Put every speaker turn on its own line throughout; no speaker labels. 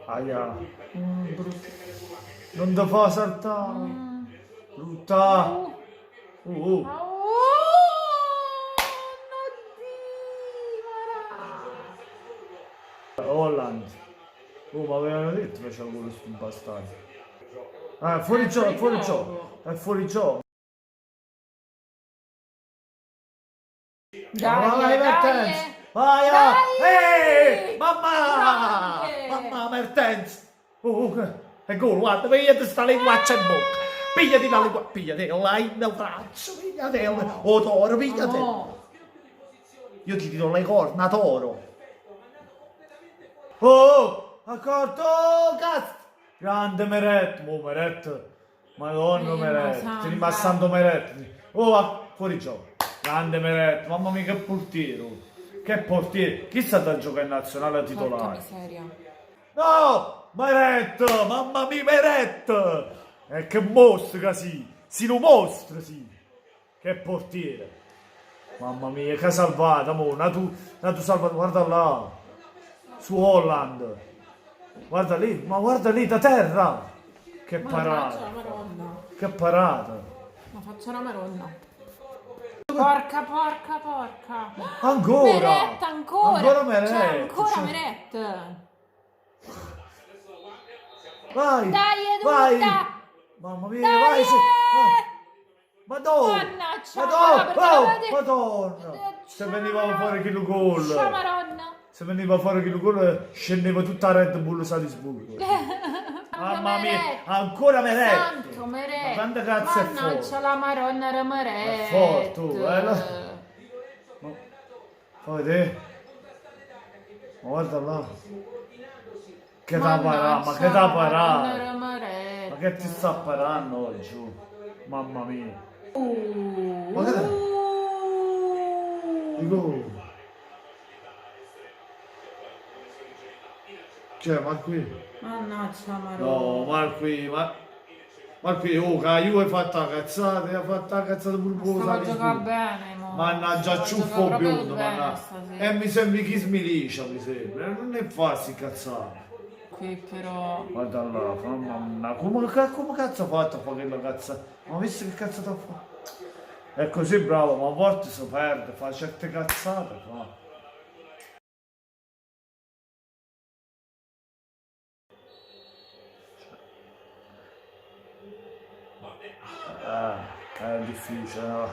Aia. Non ti fa saltare. Brutta.
Oh,
Holland. Oh, ma avevano detto che c'era quello sul bastardo. Ah, è fuori gioco, è fuori gioco. È fuori gioco. Vai, Mertens! Vai! Mamma!
Grande!
Mamma, Mertens! È gol, guarda, pigliati sta linguaccia in bocca! Pigliati la lingua, pigliatela in braccio, pigliatela! Oh, toro, pigliatela!
No.
Io ti do le corna, toro! Oh, accorto, cazzo! Grande Meret, oh Meret! Madonna Meret,
santa.
stai rimassando Meret! Oh, fuori gioco! Grande Meret, mamma mia che portiere! Che portiere! Chi sta a giocare in nazionale
Porca
titolare?
miseria.
No! Meret! Mamma mia Meret! E che mostro che si lo mostra, sì! Che portiere! Mamma mia, che salvata, mo! Tu salvata, guarda là! Su Holland! Guarda lì, ma guarda lì da terra! Che
Ma faccia la
parata!
maronna.
Che parata!
Ma faccia la maronna. Porca.
Ancora!
Meret ancora.
Ancora Meret!
C'è ancora
Cioè,
Meret.
vai!
Dai,
vai!
Educa.
Mamma mia,
Dai,
vai! Madonna!
Mannaggia,
Madonna! Madonna! Se veniva fuori chi lo gol!
C'è maronna.
Se veniva fuori chi lo gol scendeva tutta Red Bull Salisburgo! Mamma mia! Ancora Meret!
Santo Meret.
Ma quante cazzo è
Mannaggia
forte?
la maronna era Meret.
È forte, tu, Poi te? Ma guarda là! Che da parà, ma che da parà!
Era Meret.
Ma che ti sta parando oggi? Mamma mia! Ma che dico? Cioè, ma qui?
Mannaggia maronna.
No, ma qui, oh, che la Juve ha fatto la cazzata pure
Stava a
Salisburgo.
giocare bene, mo.
Mannaggia,
Stava a
ciuffo
giocare proprio
biondo,
bene
mannaggia.
stasera.
E mi sembri chi smilicia, mi sembra. Non è farsi cazzare.
Qui però.
Guarda là, mamma mia, come cazzo ha fatto a fare quella cazzata? Ma visto che cazzo t'ha fatto? È così bravo, ma a volte si perde, fa certe cazzate, fa. È difficile, no?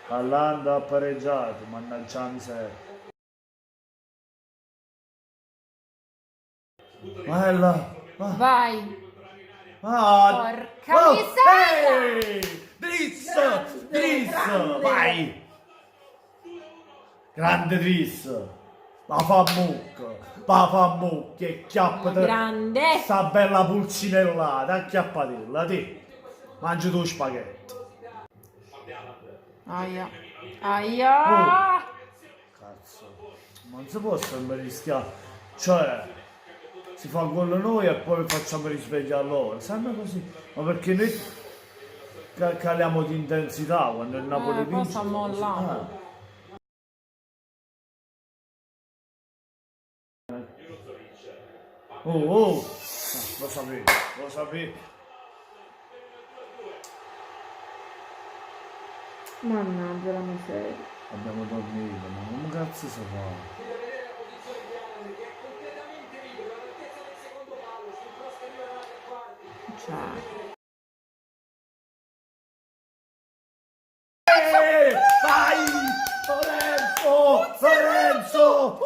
All'anda ha pareggiato, mannaggia la miseria. Ma è là, va.
Vai.
Ah,
Porca miseria!
ehi! Driss, vai! Grande Driss! La fa mucca, e chiappate
Grande.
sta bella pulcinellata, acchiappatella, ti. Mangi tu spaghetti.
Aia. Aia.
Cazzo, non si può sempre rischiare. Cioè, si fa gol noi e poi facciamo risvegliare loro. Sempre così. Ma perché noi caliamo di intensità quando il Napoli
poi
vince.
sta mollando.
Oh, lo sapevo.
Mannaggia la miseria.
Abbiamo dormito, ma come cazzo si fa?
Cioè.
Vai! Lorenzo!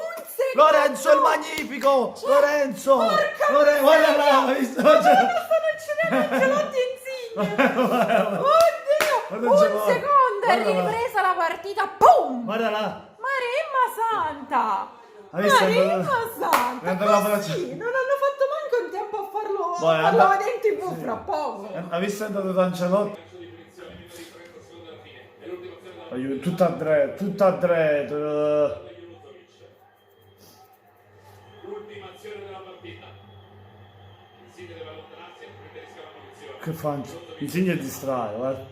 Lorenzo il magnifico! Lorenzo! Guarda là, hai visto?
Stanno uccidendo Ancelotti insigne. Oddio! Un secondo è ripresa la partita. Pum!
Guarda là!
Maremma santa!
Hai visto?
Maremma santa!
Guarda la
Così,
braccia.
non hanno fatto manco in tempo a farlo,
Vai,
farlo
andà.
vedere in TV fra poco.
Hai visto è andato da Ancelotti? Aiuto, tutto a dretto.
L'ultima azione della partita. Insigne deve allontanarsi e preferisca la posizione.
Che fa? Insigne distrae, guarda.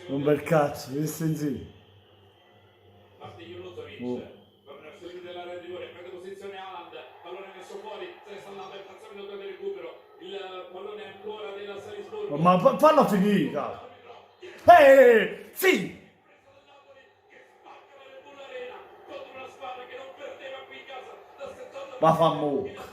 Un bel cazzo, visto Insigne.
Parte Junuzovic.
Oh.
Torna sul limite dell'area di rigore, prende posizione Haaland. Pallone calcio fuori, se ne sta andando il terzo minuto del recupero, il pallone ancora della Salisburgo.
Ma fallo finita. Sì!
Contro una squadra che non perdeva qui in casa da 70
Ma fa mo'.